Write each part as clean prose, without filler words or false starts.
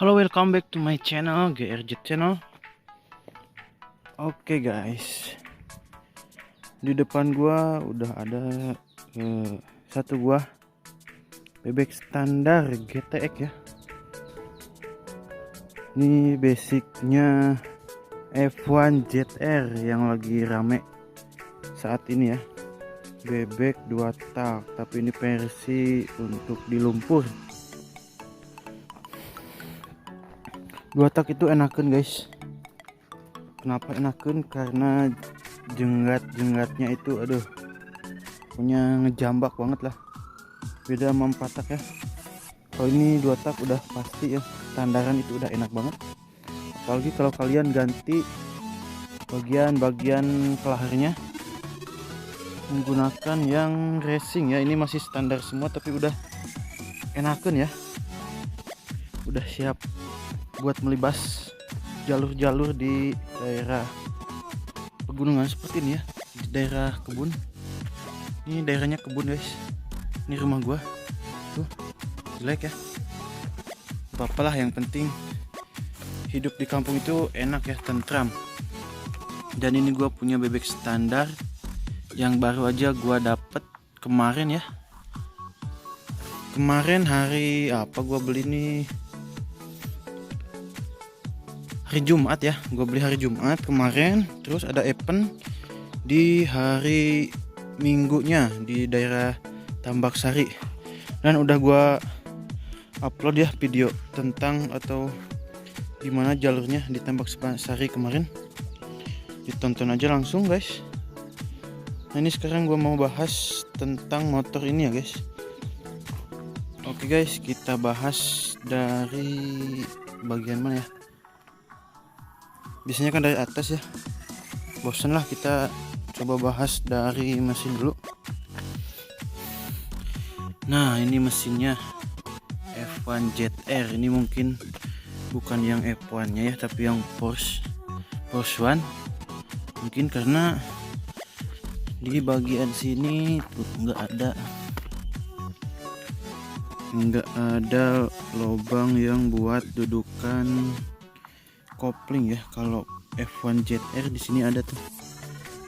Halo, welcome back to my channel, GRJ channel. Oke guys, di depan gua udah ada satu buah bebek standar GTX ya. Ini basicnya F1 ZR yang lagi rame saat ini ya. Bebek 2 tak, tapi ini versi untuk di lumpur. 2 tak itu enakan guys. Kenapa enakan? Karena jenggat-jenggatnya itu punya ngejambak banget lah, beda sama 4 tak ya. Kalau ini 2 tak udah pasti ya, standaran itu udah enak banget. Apalagi kalau kalian ganti bagian-bagian kelaharnya menggunakan yang racing ya. Ini masih standar semua tapi udah enakan ya, udah siap buat melibas jalur-jalur di daerah pegunungan seperti ini ya, di daerah kebun. Ini daerahnya kebun guys, ini rumah gua tuh, jelek ya, apalah yang penting hidup di kampung itu enak ya, tentram. Dan ini gua punya bebek standar yang baru aja gua dapet kemarin ya. Kemarin hari apa gua beli nih, hari Jumat ya, gue beli hari Jumat kemarin. Terus ada event di hari Minggunya di daerah Tambak Sari, dan udah gue upload ya video tentang atau gimana jalurnya di Tambak Sari kemarin. Ditonton aja langsung guys. Nah ini sekarang gue mau bahas tentang motor ini ya guys. Oke guys, kita bahas dari bagian mana ya, biasanya kan dari atas ya, bosan lah, kita coba bahas dari mesin dulu. Nah ini mesinnya F1 ZR, ini mungkin bukan yang F1 nya ya, tapi yang Porsche 1 mungkin, karena di bagian sini tuh nggak ada lubang yang buat dudukan kopling ya. Kalau F1 ZR di sini ada tuh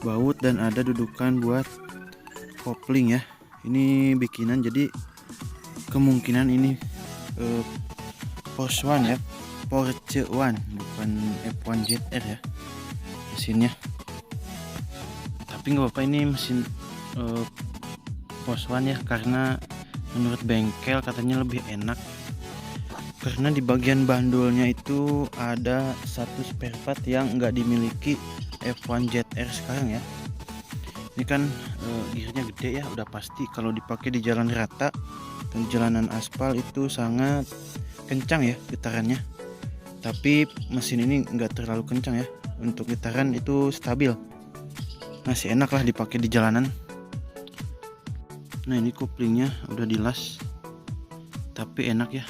baut dan ada dudukan buat kopling ya. Ini bikinan, jadi kemungkinan ini Porsche 1 ya, Porsche 1 bukan F1 ZR ya mesinnya. Tapi nggak apa-apa, ini mesin Porsche 1 ya, karena menurut bengkel katanya lebih enak, karena di bagian bandulnya itu ada satu spare part yang nggak dimiliki F1 ZR sekarang ya. Ini kan gearnya gede ya, udah pasti kalau dipakai di jalan rata dan jalanan aspal itu sangat kencang ya getarannya. Tapi mesin ini nggak terlalu kencang ya, untuk getaran itu stabil, masih enak lah dipakai di jalanan. Nah ini koplingnya udah dilas tapi enak ya.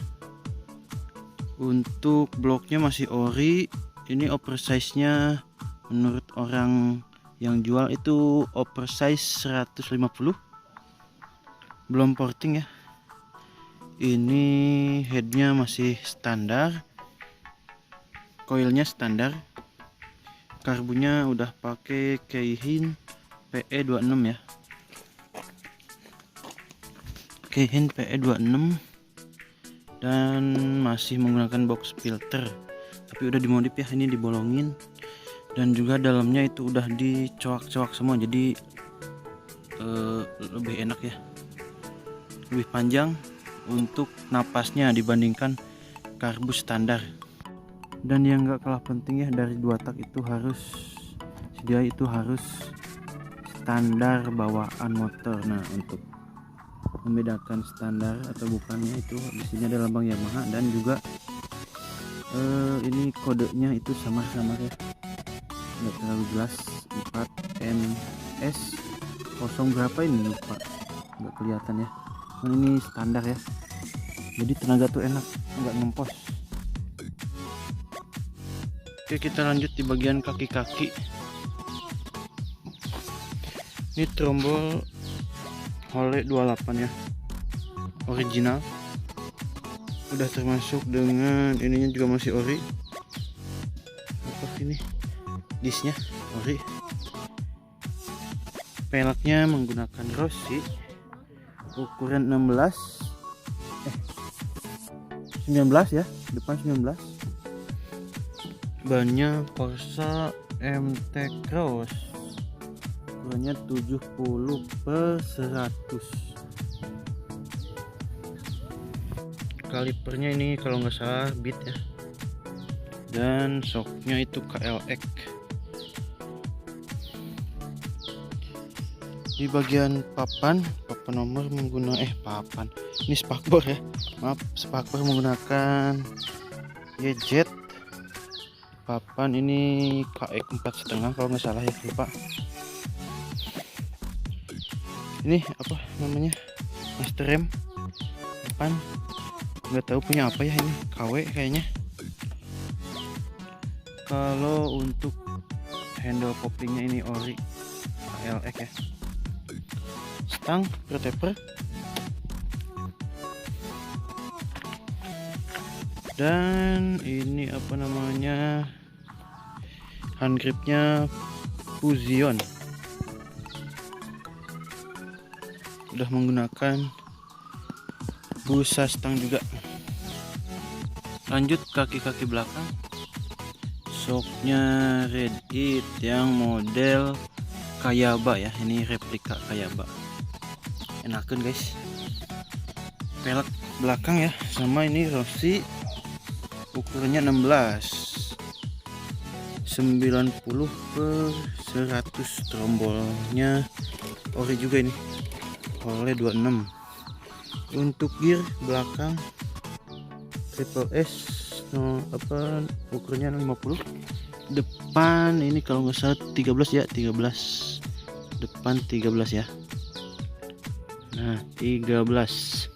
Untuk bloknya masih ori. Ini oversize nya menurut orang yang jual itu oversize 150, belum porting ya. Ini headnya masih standar, coilnya standar, karbunya udah pakai Keihin PE26 ya, Keihin PE26, dan masih menggunakan box filter tapi udah dimodif ya, ini dibolongin, dan juga dalamnya itu udah dicoak-coak semua, jadi lebih enak ya, lebih panjang untuk napasnya dibandingkan karbu standar. Dan yang gak kalah penting ya, dari 2 tak itu harus standar bawaan motor. Nah untuk membedakan standar atau bukannya itu di sini ada lambang Yamaha, dan juga ini kodenya itu samar-samar ya, nggak terlalu jelas, 4NS 0 berapa ini lupa, nggak kelihatan ya. Nah, ini standar ya, jadi tenaga tuh enak, nggak ngempos. Oke, kita lanjut di bagian kaki-kaki. Ini trombol Hole 28 ya, original. udah termasuk dengan ininya juga masih ori. Apa ini disnya ori. Peleknya menggunakan Rossi ukuran 19 ya, depan 19. Bannya Corsa MT Cross, ukurannya 70/100. Kalipernya ini kalau nggak salah bit ya, dan shocknya itu KLX. Di bagian papan nomor menggunakan ini spakbor ya, maaf, spakbor menggunakan YZ. Papan ini KX 4,5 kalau nggak salah ya, lupa. Ini apa namanya, master rem depan, nggak tahu punya apa ya, ini KW kayaknya. Kalau untuk handle koplingnya ini ori KLX ya. Stang protector dan ini apa namanya, hand gripnya Fusion, sudah menggunakan busa stang juga. Lanjut kaki-kaki belakang, shocknya Red It yang model Kayaba ya, ini replika Kayaba. Enakan guys, pelek belakang ya, sama ini Rossi ukurannya 90/100. Trombolnya ori juga ini, oleh 26. Untuk gear belakang Triple S ukurannya 50. Depan ini kalau nggak salah 13 ya, 13 depan 13 ya. Nah 13.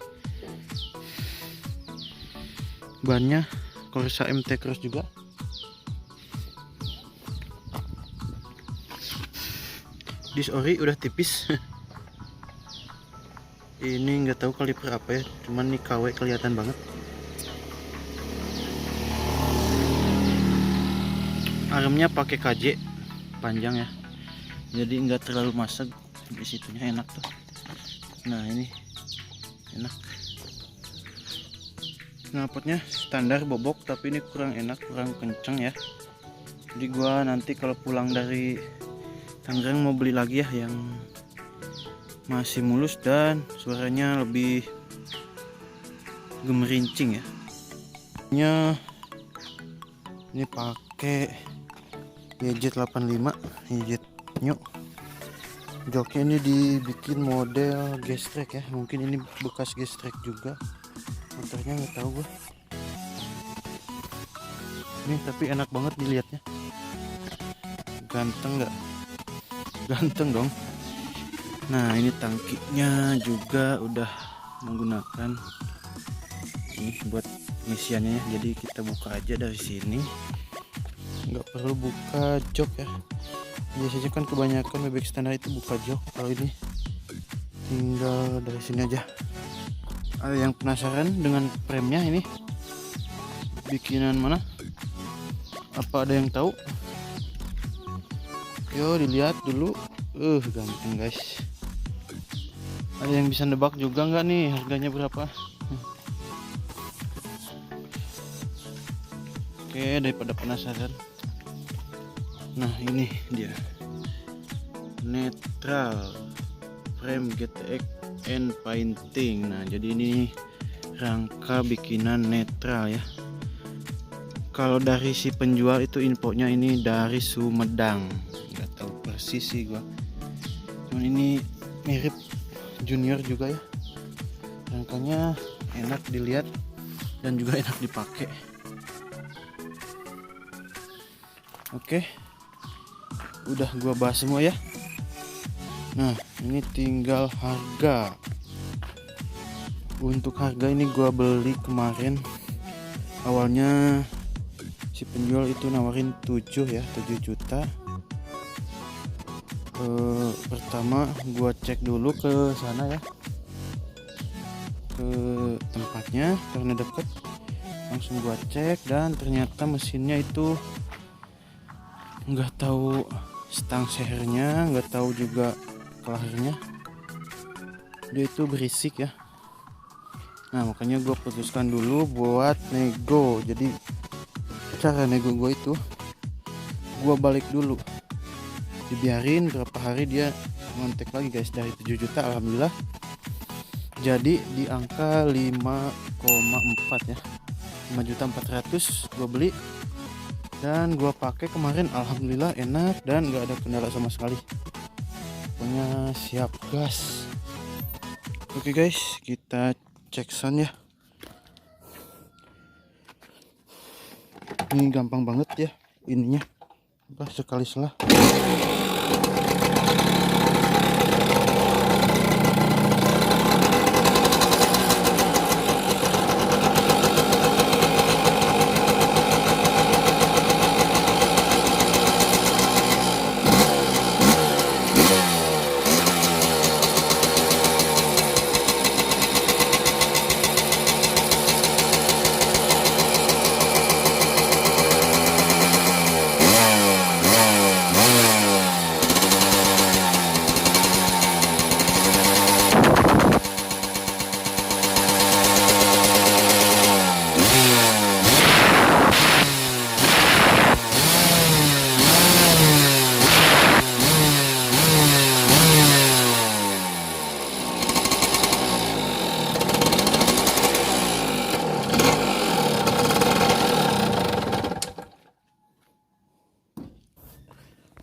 Bannya Corsa MT Cross juga. Dis ori udah tipis. Ini nggak tahu kaliper apa ya, cuman nih KW kelihatan banget. Armnya pakai KJ panjang ya, jadi nggak terlalu masuk di situnya, enak tuh. Nah ini enak. Knalpotnya standar bobok, tapi ini kurang enak, kurang kenceng ya. Jadi gua nanti kalau pulang dari Tangerang mau beli lagi ya yang masih mulus dan suaranya lebih gemerincing ya. Ini pakai YZ85, YZ New. Joknya ini dibikin model gestrek ya, mungkin ini bekas gestrek juga. Motornya nggak tahu gue. Ini tapi enak banget dilihatnya. Ganteng nggak? Ganteng dong. Nah ini tangkinya juga udah menggunakan ini buat ngisiannya ya. Jadi kita buka aja dari sini, nggak perlu buka jok ya. Biasanya kan kebanyakan bebek standar itu buka jok, kalau ini tinggal dari sini aja. Ada yang penasaran dengan premnya ini bikinan mana? Apa ada yang tahu? Yo dilihat dulu. Ganteng guys. Ada yang bisa nebak juga nggak nih harganya berapa? Oke, daripada penasaran. Nah ini dia, netral frame GTX and painting. Nah jadi ini rangka bikinan netral ya. Kalau dari si penjual itu infonya ini dari Sumedang, nggak tahu persis sih gua, cuman ini mirip Junior juga ya. Rangkanya enak dilihat dan juga enak dipakai. Oke, udah gua bahas semua ya. Nah ini tinggal harga. Untuk harga ini gua beli kemarin, awalnya si penjual itu nawarin 7 ya, 7 juta. Pertama gua cek dulu ke sana ya, ke tempatnya karena deket. Langsung gua cek dan ternyata mesinnya itu nggak tahu stang sehernya, nggak tahu juga kelahirannya, dia itu berisik ya. Nah makanya gue putuskan dulu buat nego. Jadi cara nego gue itu, gue balik dulu, dibiarin berapa hari dia ngontek lagi guys. Dari 7 juta alhamdulillah jadi di angka 5,4 ya, 5.400.000 gue beli dan gue pakai kemarin. Alhamdulillah enak dan gak ada kendala sama sekali, pokoknya siap gas. Oke guys, kita cek sound ya. Ini gampang banget ya ininya, sekali salah.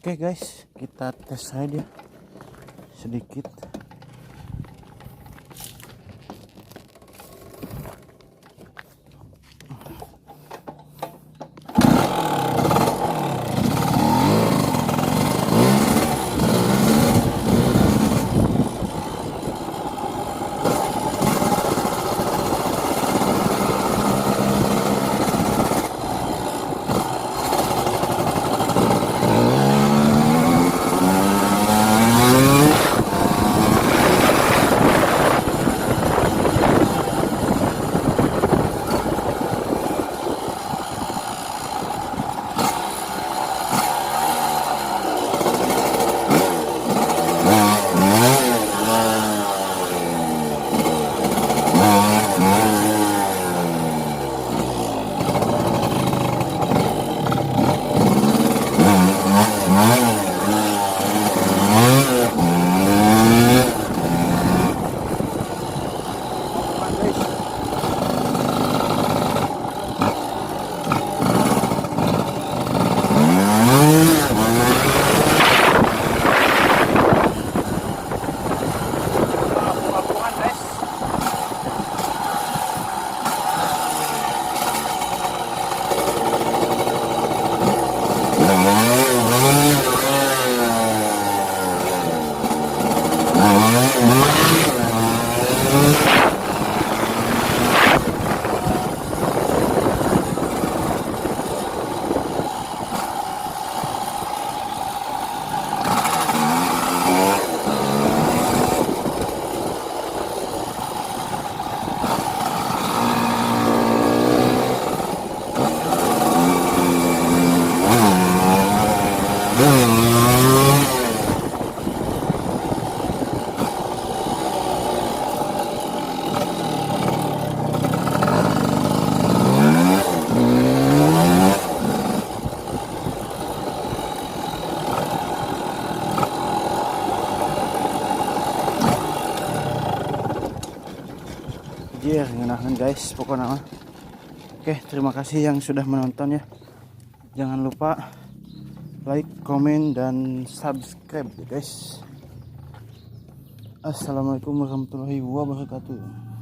Oke guys, kita tes aja sedikit. Anjir, ngenahan guys pokoknya mah. Oke, terima kasih yang sudah menonton ya. Jangan lupa like, komen, dan subscribe ya guys. Assalamualaikum warahmatullahi wabarakatuh.